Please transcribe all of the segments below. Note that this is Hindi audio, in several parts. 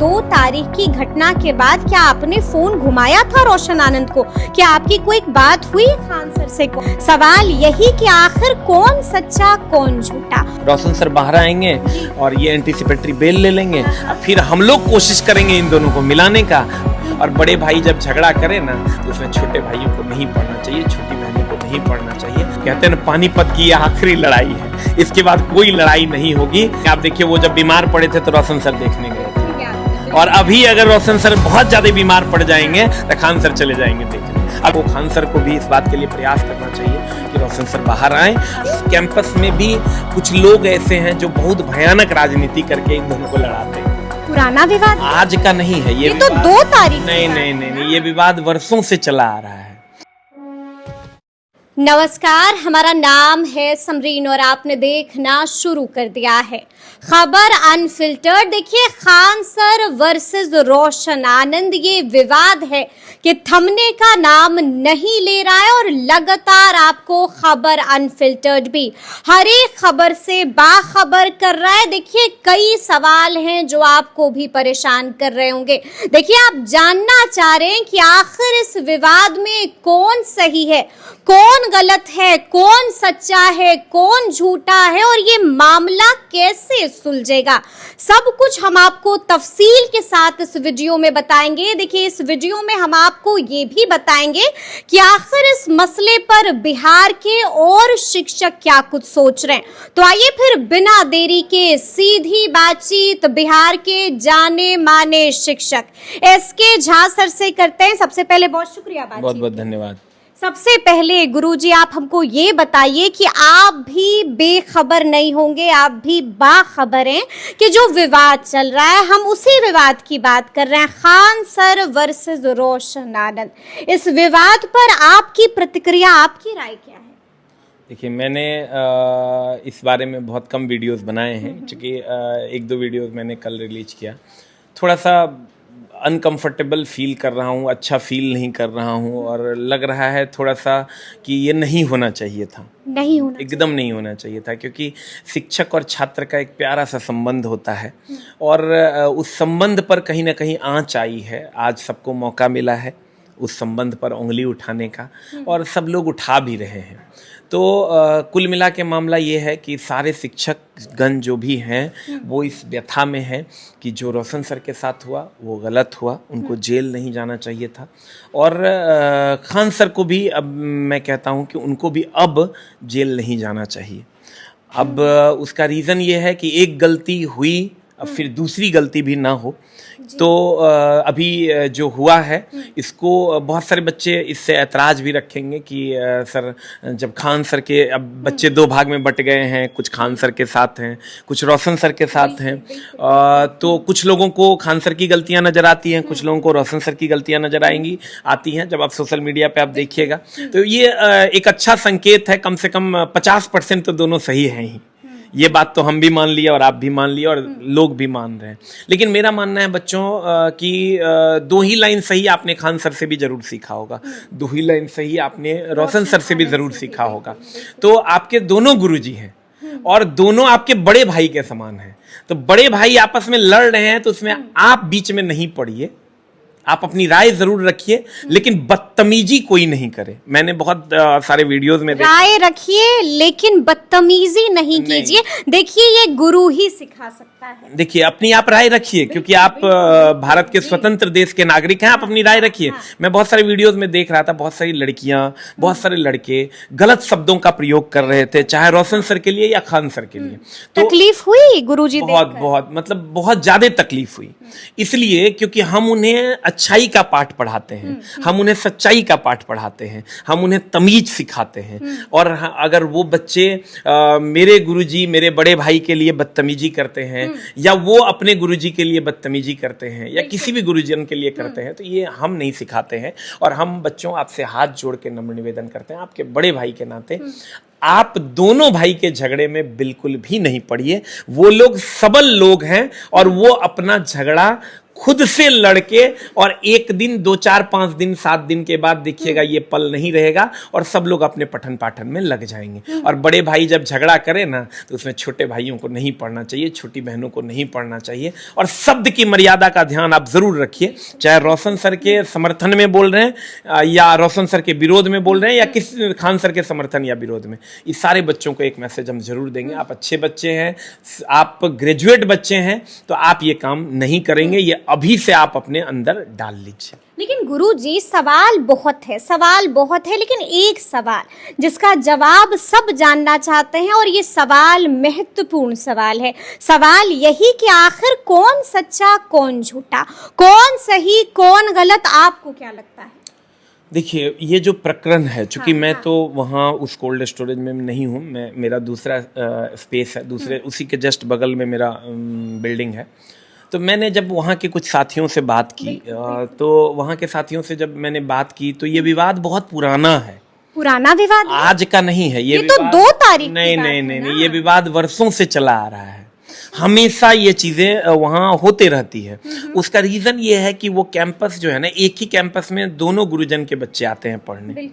2 तारीख की घटना के बाद क्या आपने फोन घुमाया था रोशन आनंद को? क्या आपकी कोई बात हुई खान सर से? सवाल यही कि आखिर कौन सच्चा कौन झूठा? रोशन सर बाहर आएंगे और ये एंटीसिपेटरी बेल ले लेंगे, फिर हम लोग कोशिश करेंगे इन दोनों को मिलाने का। और बड़े भाई जब झगड़ा करे ना तो उसमें छोटे भाइयों को नहीं पढ़ना चाहिए, छोटी बहनों को नहीं पढ़ना चाहिए। कहते हैं ना, पानीपत की यह आखिरी लड़ाई है, इसके बाद कोई लड़ाई नहीं होगी। आप देखिए, वो जब बीमार पड़े थे तो रोशन सर देखने गए थे, और अभी अगर रोशन सर बहुत ज्यादा बीमार पड़ जाएंगे तो खान सर चले जाएंगे देखने। अब वो खान सर को भी इस बात के लिए प्रयास करना चाहिए कि रोशन सर बाहर आए। कैंपस में भी कुछ लोग ऐसे हैं जो बहुत भयानक राजनीति करके इन दोनों को लड़ाते हैं। पुराना विवाद आज का नहीं है ये तो 2 तारीख। नहीं, ये विवाद वर्षों से चला आ रहा है। नमस्कार, हमारा नाम है समरीन और आपने देखना शुरू कर दिया है खबर अनफिल्टर्ड। देखिए, खान सर वर्सेस रोशन आनंद, ये विवाद है कि थमने का नाम नहीं ले रहा है और लगातार आपको खबर अनफिल्टर्ड भी हर एक खबर से बाखबर कर रहा है। देखिए, कई सवाल हैं जो आपको भी परेशान कर रहे होंगे। देखिए, आप जानना चाह रहे हैं कि आखिर इस विवाद में कौन सही है, कौन गलत है, कौन सच्चा है, कौन झूठा है और ये मामला कैसे सुलझेगा। सब कुछ हम आपको तफसील के साथ इस वीडियो में बताएंगे। देखिए, इस वीडियो में हम आपको ये भी बताएंगे कि आखिर इस मसले पर बिहार के और शिक्षक क्या कुछ सोच रहे हैं। तो आइए फिर बिना देरी के सीधी बातचीत बिहार के जाने माने शिक्षक SK झा सर से करते हैं। सबसे पहले बहुत शुक्रिया, बहुत बहुत धन्यवाद। सबसे पहले गुरुजी, आप हमको ये बताइए कि आप भी बेखबर नहीं होंगे, आप भी बाखबर हैं कि जो विवाद चल रहा है, हम उसी विवाद की बात कर रहे हैं, खान सर वर्सेस रोशन आनंद। इस विवाद पर आपकी प्रतिक्रिया, आपकी राय क्या है? देखिए, मैंने इस बारे में बहुत कम वीडियोस बनाए हैं, क्योंकि 1-2 वीडियोस मैंने कल रिलीज किया। थोड़ा सा अनकंफर्टेबल फील कर रहा हूँ, अच्छा फील नहीं कर रहा हूँ, और लग रहा है थोड़ा सा कि ये नहीं होना चाहिए था, एकदम नहीं होना चाहिए था, क्योंकि शिक्षक और छात्र का एक प्यारा सा संबंध होता है और उस संबंध पर कहीं ना कहीं आँच आई है। आज सबको मौका मिला है उस संबंध पर उंगली उठाने का, और सब लोग उठा भी रहे हैं। तो कुल मिला के मामला ये है कि सारे शिक्षकगण जो भी हैं वो इस व्यथा में हैं कि जो रोशन सर के साथ हुआ वो गलत हुआ, उनको जेल नहीं जाना चाहिए था। और खान सर को भी अब मैं कहता हूँ कि उनको भी अब जेल नहीं जाना चाहिए। अब उसका रीज़न ये है कि एक गलती हुई, अब फिर दूसरी गलती भी ना हो। तो अभी जो हुआ है, इसको बहुत सारे बच्चे इससे ऐतराज़ भी रखेंगे कि सर, जब खान सर के अब बच्चे 2 भाग में बट गए हैं, कुछ खान सर के साथ हैं, कुछ रोशन सर के साथ हैं, तो कुछ लोगों को खान सर की गलतियां नज़र आती हैं, कुछ लोगों को रोशन सर की गलतियां नज़र आती हैं। जब आप सोशल मीडिया पे आप देखिएगा तो ये एक अच्छा संकेत है। कम से कम 50% तो दोनों सही हैं ही, ये बात तो हम भी मान लिया और आप भी मान लिया और लोग भी मान रहे हैं। लेकिन मेरा मानना है बच्चों कि 2 ही लाइन सही आपने खान सर से भी जरूर सीखा होगा, 2 ही लाइन सही आपने रोशन सर से भी जरूर सीखा होगा। तो आपके दोनों गुरुजी हैं और दोनों आपके बड़े भाई के समान हैं। तो बड़े भाई आपस में लड़ रहे हैं तो उसमें आप बीच में नहीं पड़िए, आप अपनी राय जरूर रखिए, लेकिन बदतमीजी कोई नहीं करे। मैंने बहुत सारे वीडियोस में राय रखिए लेकिन बदतमीजी नहीं कीजिए। देखिए, ये गुरु ही सिखा सकता है। देखिए, अपनी आप राय रखिए, क्योंकि आप भारत के स्वतंत्र देश के नागरिक हैं, आप अपनी राय रखिए। मैं बहुत सारे वीडियोस में देख रहा था, बहुत सारी लड़कियां, बहुत सारे लड़के गलत शब्दों का प्रयोग कर रहे थे, चाहे रोशन सर के लिए या खान सर के लिए। तो तकलीफ हुई गुरुजी? बहुत मतलब बहुत ज्यादा तकलीफ हुई, इसलिए क्योंकि हम उन्हें अच्छाई का पाठ पढ़ाते हैं, हम उन्हें सच्चाई का पाठ पढ़ाते हैं, हम उन्हें तमीज सिखाते हैं। और अगर वो बच्चे मेरे गुरुजी, मेरे बड़े भाई के लिए बदतमीजी करते हैं, या वो अपने गुरुजी के लिए बदतमीजी करते हैं, या किसी भी गुरुजन के लिए करते हैं, तो ये हम नहीं सिखाते हैं। और हम बच्चों आपसे हाथ जोड़ के नम्र निवेदन करते हैं, आपके बड़े भाई के नाते आप दोनों भाई के झगड़े में बिल्कुल भी नहीं पड़िए। वो लोग सबल लोग हैं और वो अपना झगड़ा खुद से लड़के, और एक दिन 2 4 5 दिन 7 दिन के बाद देखिएगा ये पल नहीं रहेगा और सब लोग अपने पठन पाठन में लग जाएंगे। और बड़े भाई जब झगड़ा करे ना तो उसमें छोटे भाइयों को नहीं पढ़ना चाहिए, छोटी बहनों को नहीं पढ़ना चाहिए। और शब्द की मर्यादा का ध्यान आप जरूर रखिए, चाहे रोशन सर के समर्थन में बोल रहे हैं या रोशन सर के विरोध में बोल रहे हैं या किस खान सर के समर्थन या विरोध में, इस सारे बच्चों को एक मैसेज हम जरूर देंगे। आप अच्छे बच्चे हैं, आप ग्रेजुएट बच्चे हैं, तो आप ये काम नहीं करेंगे, ये अभी से आप अपने अंदर डाल लीजिए। लेकिन गुरुजी सवाल बहुत है, लेकिन एक सवाल जिसका जवाब सब जानना चाहते हैं, और ये सवाल महत्वपूर्ण सवाल है। सवाल यही कि आखिर कौन सच्चा कौन झूठा, कौन सही कौन गलत, आपको क्या लगता है? देखिए, ये जो प्रकरण है, चूंकि मैं तो वहाँ उस कोल्ड स्टोरेज में नहीं हूँ, मेरा दूसरा स्पेस है, दूसरे उसी के जस्ट बगल में मेरा बिल्डिंग है। तो मैंने जब वहाँ के कुछ साथियों से बात की, तो वहाँ के साथियों से जब मैंने बात की तो ये विवाद बहुत पुराना है। पुराना विवाद है? आज का नहीं है ये तो 2 तारीख नहीं, ये विवाद वर्षों से चला आ रहा है। हमेशा ये चीजें वहाँ होते रहती है। उसका रीजन ये है कि वो कैंपस जो है ना, एक ही कैंपस में दोनों गुरुजन के बच्चे आते हैं पढ़ने,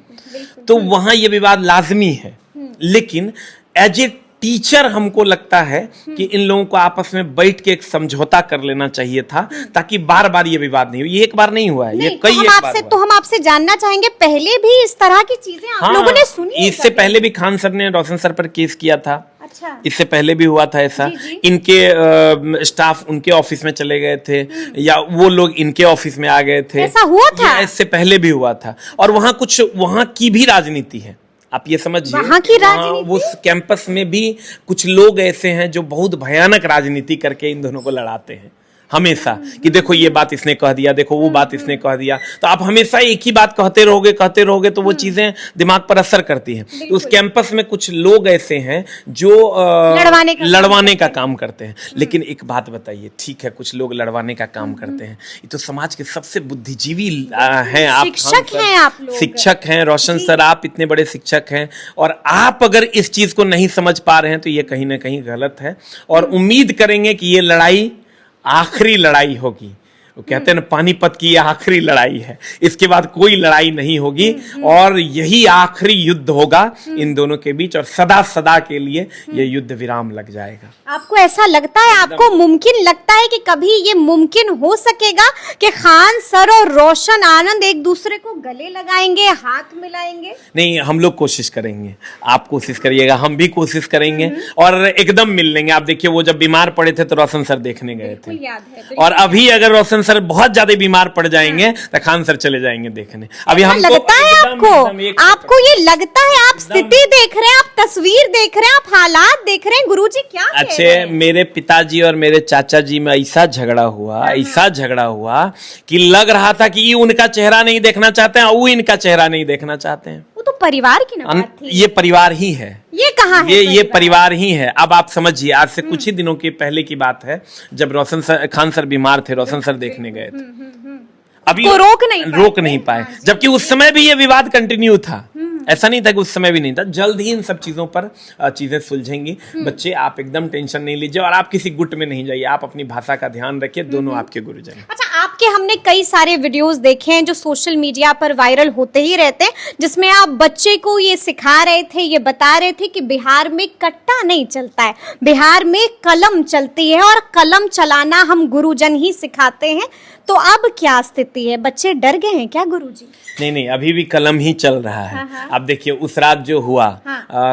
तो वहाँ ये विवाद लाजमी है। लेकिन एज ए टीचर हमको लगता है कि इन लोगों को आपस में बैठ के एक समझौता कर लेना चाहिए था, ताकि बार बार ये विवाद नहीं हो। ये एक बार नहीं हुआ है, ये कई एक बार हुआ। तो हम आपसे जानना चाहेंगे, पहले भी इस तरह की चीजें आप लोगों ने सुनी? इससे पहले भी खान सर ने रोशन सर पर केस किया था। अच्छा। इससे पहले भी हुआ था ऐसा। इनके स्टाफ उनके ऑफिस में चले गए थे या वो लोग इनके ऑफिस में आ गए थे, ऐसा हुआ था। इससे पहले भी हुआ था। और वहाँ की भी राजनीति है, आप ये समझिए। वहाँ की राजनीति, उस कैंपस में भी कुछ लोग ऐसे हैं जो बहुत भयानक राजनीति करके इन दोनों को लड़ाते हैं हमेशा, कि देखो ये बात इसने कह दिया, देखो वो बात इसने कह दिया। तो आप हमेशा एक ही बात कहते रहोगे तो वो चीजें दिमाग पर असर करती हैं। तो उस कैंपस में कुछ लोग ऐसे हैं जो लड़वाने का काम करते हैं। लेकिन एक बात बताइए, ठीक है कुछ लोग लड़वाने का काम करते हैं, ये तो समाज के सबसे बुद्धिजीवी हैं आप, शिक्षक हैं रोशन सर, आप इतने बड़े शिक्षक हैं, और आप अगर इस चीज को नहीं समझ पा रहे हैं तो ये कहीं ना कहीं गलत है। और उम्मीद करेंगे कि ये लड़ाई आखिरी लड़ाई होगी। वो कहते हैं ना, पानीपत की यह आखिरी लड़ाई है, इसके बाद कोई लड़ाई नहीं होगी, और यही आखिरी युद्ध होगा इन दोनों के बीच, और सदा सदा के लिए ये युद्ध विराम लग जाएगा। आपको ऐसा लगता है, आपको मुमकिन लगता है कि कभी ये मुमकिन हो सकेगा कि खान सर और रोशन आनंद एक दूसरे को गले लगाएंगे, हाथ मिलाएंगे? नहीं, हम लोग कोशिश करेंगे, आप कोशिश करिएगा, हम भी कोशिश करेंगे, और एकदम मिल लेंगे। आप देखिए, वो जब बीमार पड़े थे तो रोशन सर देखने गए थे, और अभी अगर रोशन सर बहुत ज्यादा बीमार पड़ जाएंगे तो खान सर चले जाएंगे देखने। अभी हमको लगता है आपको ये लगता है, आप स्थिति देख रहे हैं, आप तस्वीर देख रहे हैं, आप हालात देख रहे हैं, गुरुजी क्या अच्छे, मेरे पिताजी और मेरे चाचा जी में ऐसा झगड़ा हुआ कि लग रहा था कि ये उनका चेहरा नहीं देखना चाहते हैं और वो इनका चेहरा नहीं देखना चाहते हैं। वो तो परिवार की ना बात थी। ये परिवार ही है। ये कहाँ है? ये परिवार ही है। अब आप समझिए, आज से कुछ ही दिनों के पहले की बात है, जब खान सर बीमार थे, रोशन सर देखने गए थे। अभी रोक नहीं पाए, जबकि उस समय भी ये विवाद कंटिन्यू था। ऐसा नहीं था कि उस समय भी नहीं था। जल्द ही इन सब चीजों पर चीजें सुलझेंगी। बच्चे, आप एकदम टेंशन नहीं लीजिए, और आप किसी गुट में नहीं जाइए, आप अपनी भाषा का ध्यान रखिए, दोनों आपके गुरुजन। अच्छा, आपके हमने कई सारे वीडियोस देखे हैं जो सोशल मीडिया पर वायरल होते ही रहते हैं, जिसमें आप बच्चे को ये सिखा रहे थे, ये बता रहे थे कि बिहार में कट्टा नहीं चलता है, बिहार में कलम चलती है, और कलम चलाना हम गुरुजन ही सिखाते हैं। तो अब क्या स्थिति है? बच्चे डर गए हैं क्या गुरुजी? नहीं, अभी भी कलम ही चल रहा है। अब देखिए, उस रात जो हुआ,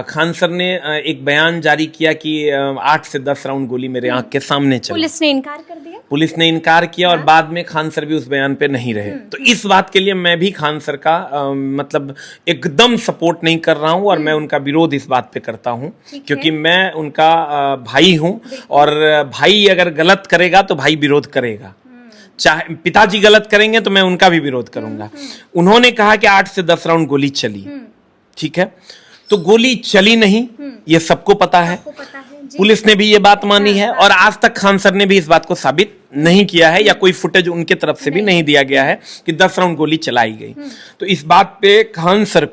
खान सर ने एक बयान जारी किया कि 8 से 10 राउंड गोली मेरे आंख के सामने चली। पुलिस ने इनकार कर दिया। पुलिस ने इनकार किया, और बाद में खान सर भी उस बयान पे नहीं रहे। तो इस बात के लिए मैं भी खान सर का मतलब एकदम सपोर्ट नहीं कर रहा हूं, और मैं उनका विरोध इस बात पे करता हूं, क्योंकि मैं उनका भाई हूं, और भाई अगर गलत करेगा तो भाई विरोध करेगा। चाहे पिताजी गलत करेंगे तो मैं उनका भी विरोध करूंगा। उन्होंने कहा कि 8 से 10 राउंड गोली चली, ठीक है, तो गोली चली नहीं, ये सबको पता है। पुलिस ने भी ये बात मानी है, और आज तक खान सर ने भी इस बात को साबित नहीं किया है, या कोई फुटेज उनके तरफ से भी नहीं दिया गया है कि 10 राउंड गोली चलाई गई। तो इस बात पे खान सर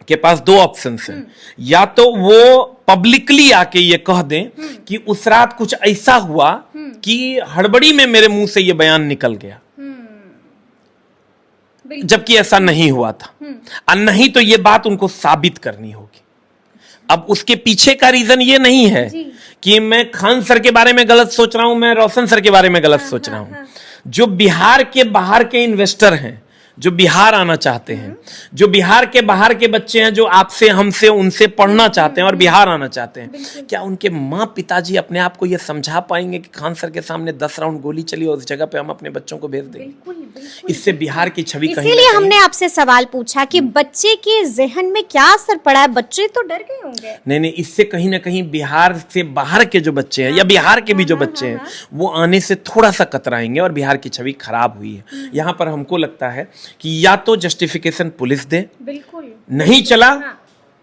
के पास 2 ऑप्शंस हैं। या तो वो पब्लिकली आके ये कह दें कि उस रात कुछ ऐसा हुआ कि हड़बड़ी में मेरे मुंह से ये बयान निकल गया, जबकि ऐसा नहीं हुआ था। और नहीं तो ये बात उनको साबित करनी होगी। अब उसके पीछे का रीजन ये नहीं है कि मैं खान सर के बारे में गलत सोच रहा हूं, मैं रोशन सर के बारे में गलत सोच रहा हूं। जो बिहार के बाहर के इन्वेस्टर हैं, जो बिहार आना चाहते हैं, जो बिहार के बाहर के बच्चे हैं, जो आपसे हमसे उनसे पढ़ना चाहते हैं और बिहार आना चाहते हैं, क्या उनके माँ पिताजी अपने आप को यह समझा पाएंगे कि खान सर के सामने 10 राउंड गोली चली और उस जगह पे हम अपने बच्चों को भेज देंगे? इससे बिहार की छवि कहीं इसीलिए हमने आपसे सवाल पूछा कि बच्चे के जहन में क्या असर पड़ा है। बच्चे तो डर गए होंगे। नहीं, इससे कहीं ना कहीं बिहार से बाहर के जो बच्चे हैं या बिहार के भी जो बच्चे हैं वो आने से थोड़ा सा कतराएंगे और बिहार की छवि खराब हुई है। यहाँ पर हमको लगता है कि या तो जस्टिफिकेशन पुलिस दे, बिल्कुल नहीं चला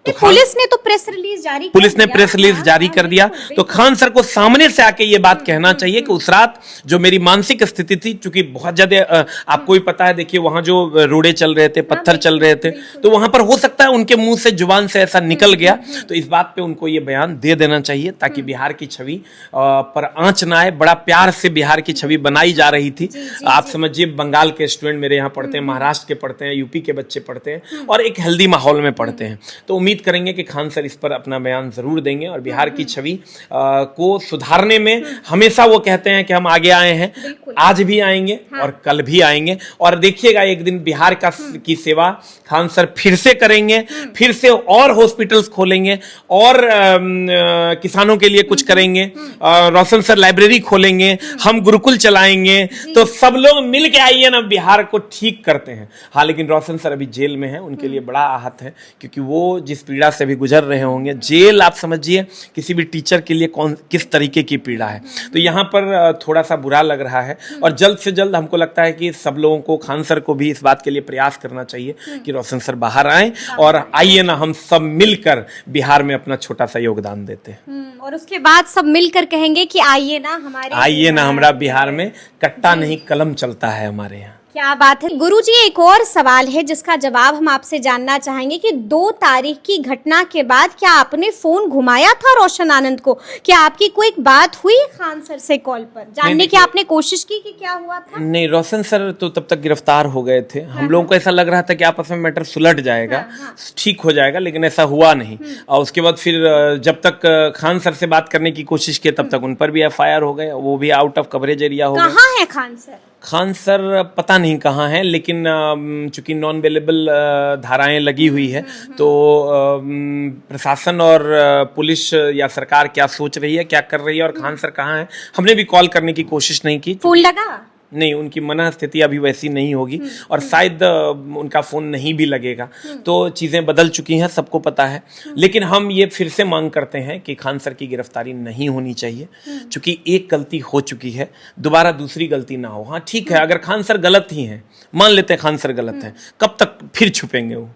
तो पुलिस ने तो प्रेस रिलीज जारी पुलिस ने प्रेस रिलीज जारी कर दिया, तो खान सर को सामने से आके ये बात कहना चाहिए कि उस रात जो मेरी मानसिक स्थिति थी, चूंकि बहुत ज्यादा आपको भी पता है, देखिए वहां जो रोड़े चल रहे थे, पत्थर चल रहे थे, तो वहां पर हो सकता है उनके मुंह से जुबान से ऐसा निकल गया। तो इस बात पे उनको ये बयान दे देना चाहिए ताकि बिहार की छवि पर आंच ना आए। बड़ा प्यार से बिहार की छवि बनाई जा रही थी। आप समझिए, बंगाल के स्टूडेंट मेरे यहाँ पढ़ते हैं, महाराष्ट्र के पढ़ते हैं, यूपी के बच्चे पढ़ते हैं और एक हेल्दी माहौल में पढ़ते हैं। तो उम्मीद करेंगे कि खान सर इस पर अपना बयान जरूर देंगे और बिहार की छवि को सुधारने में हमेशा वो कहते हैं कि हम आगे आए हैं, आज भी आएंगे और कल भी आएंगे। और देखिएगा एक दिन बिहार की सेवा खान सर फिर से करेंगे, फिर से और हॉस्पिटल्स खोलेंगे और किसानों के लिए कुछ करेंगे, रोशन सर लाइब्रेरी खोलेंगे, हम गुरुकुल चलाएंगे। तो सब लोग मिल के आइए ना, बिहार को ठीक करते हैं। हाँ, लेकिन रोशन सर अभी जेल में है, उनके लिए बड़ा आहत है क्योंकि वो जिस पीड़ा से भी गुजर रहे होंगे, जेल आप समझिए किसी भी टीचर के लिए किस तरीके की पीड़ा है। तो यहाँ पर थोड़ा सा बुरा लग रहा है और जल्द से जल्द हमको लगता है कि सब लोगों को, खान सर को भी इस बात के लिए प्रयास करना चाहिए कि रोशन सर बाहर आए और आइए ना हम सब मिलकर बिहार में अपना छोटा सा योगदान देते हैं। और उसके बाद सब मिलकर कहेंगे कि आइए ना हमारा बिहार में कट्टा नहीं कलम चलता है हमारे यहाँ। क्या बात है। गुरुजी, एक और सवाल है जिसका जवाब हम आपसे जानना चाहेंगे कि 2 तारीख की घटना के बाद क्या आपने फोन घुमाया था रोशन आनंद को? क्या आपकी कोई बात हुई खान सर से कॉल पर जानने की आपने कोशिश की कि क्या हुआ था? नहीं, रोशन सर तो तब तक गिरफ्तार हो गए थे। हम लोगों को ऐसा लग रहा था कि आपस में मैटर सुलट जाएगा, ठीक हो जाएगा, लेकिन ऐसा हुआ नहीं। और उसके बाद फिर जब तक खान सर से बात करने की कोशिश की तब तक उन पर भी FIR हो गए, वो भी आउट ऑफ कवरेज एरिया हो गए। कहाँ है खान सर? खान सर पता नहीं कहाँ है, लेकिन चूंकि नॉन अवेलेबल धाराएं लगी हुई है तो प्रशासन और पुलिस या सरकार क्या सोच रही है, क्या कर रही है और खान सर कहाँ है, हमने भी कॉल करने की कोशिश नहीं की। फोन लगा नहीं, उनकी मन स्थिति अभी वैसी नहीं होगी और शायद उनका फोन नहीं भी लगेगा। तो चीजें बदल चुकी हैं, सबको पता है। लेकिन हम ये फिर से मांग करते हैं कि खान सर की गिरफ्तारी नहीं होनी चाहिए, क्योंकि एक गलती हो चुकी है, दोबारा दूसरी गलती ना हो। हाँ ठीक है, अगर खान सर गलत ही हैं, मान लेते हैं खान सर गलत है, कब तक फिर छुपेंगे वो?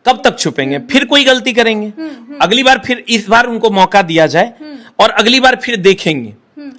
कब तक छुपेंगे? फिर कोई गलती करेंगे, अगली बार फिर इस बार उनको मौका दिया जाए और अगली बार फिर देखेंगे।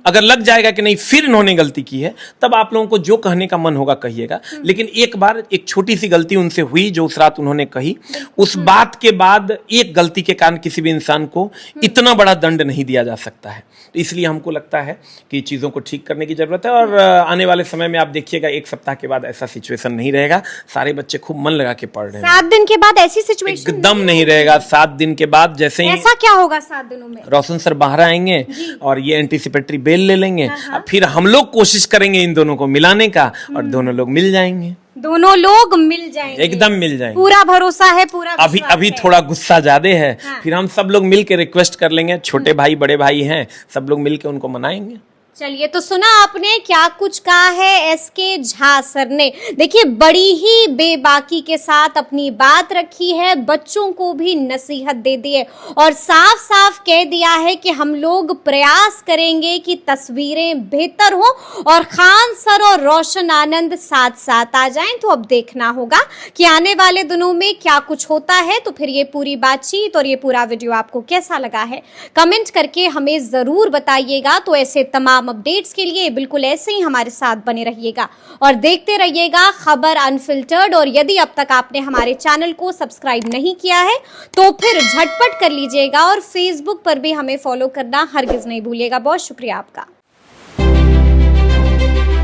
अगर लग जाएगा कि नहीं फिर इन्होंने गलती की है, तब आप लोगों को जो कहने का मन होगा कहिएगा। लेकिन एक बार एक छोटी सी गलती उनसे हुई जो उस रात उन्होंने कही, उस बात के बाद एक गलती के कारण किसी भी इंसान को इतना बड़ा दंड नहीं दिया जा सकता है। तो इसलिए हमको लगता है कि चीजों को ठीक करने की जरूरत है और आने वाले समय में आप देखिएगा 1 सप्ताह के बाद ऐसा सिचुएशन नहीं रहेगा। सारे बच्चे खूब मन लगा के पढ़ रहे हैं। 7 दिन के बाद ऐसी सिचुएशन एकदम नहीं रहेगा। 7 दिन के बाद जैसे ही ऐसा क्या होगा 7 दिनों में? रोशन सर बाहर आएंगे और ये एंटीसिपेटरी बेल ले लेंगे, फिर हम लोग कोशिश करेंगे इन दोनों को मिलाने का और दोनों लोग मिल जाएंगे। दोनों लोग मिल जाएंगे, एकदम मिल जाएंगे, पूरा भरोसा है, पूरा अभी थोड़ा गुस्सा ज्यादा है। फिर हम सब लोग मिल के रिक्वेस्ट कर लेंगे, छोटे भाई बड़े भाई हैं, सब लोग मिल के उनको मनाएंगे। चलिए, तो सुना आपने क्या कुछ कहा है SK झा सर ने। देखिए, बड़ी ही बेबाकी के साथ अपनी बात रखी है, बच्चों को भी नसीहत दे दी है और साफ साफ कह दिया है कि हम लोग प्रयास करेंगे कि तस्वीरें बेहतर हो और खान सर और रोशन आनंद साथ साथ आ जाएं। तो अब देखना होगा कि आने वाले दिनों में क्या कुछ होता है। तो फिर ये पूरी बातचीत और ये पूरा वीडियो आपको कैसा लगा है, कमेंट करके हमें जरूर बताइएगा। तो ऐसे तमाम अपडेट्स के लिए बिल्कुल ऐसे ही हमारे साथ बने रहिएगा और देखते रहिएगा खबर अनफिल्टर्ड। और यदि अब तक आपने हमारे चैनल को सब्सक्राइब नहीं किया है तो फिर झटपट कर लीजिएगा और फेसबुक पर भी हमें फॉलो करना हरगिज नहीं भूलिएगा। बहुत शुक्रिया आपका। है।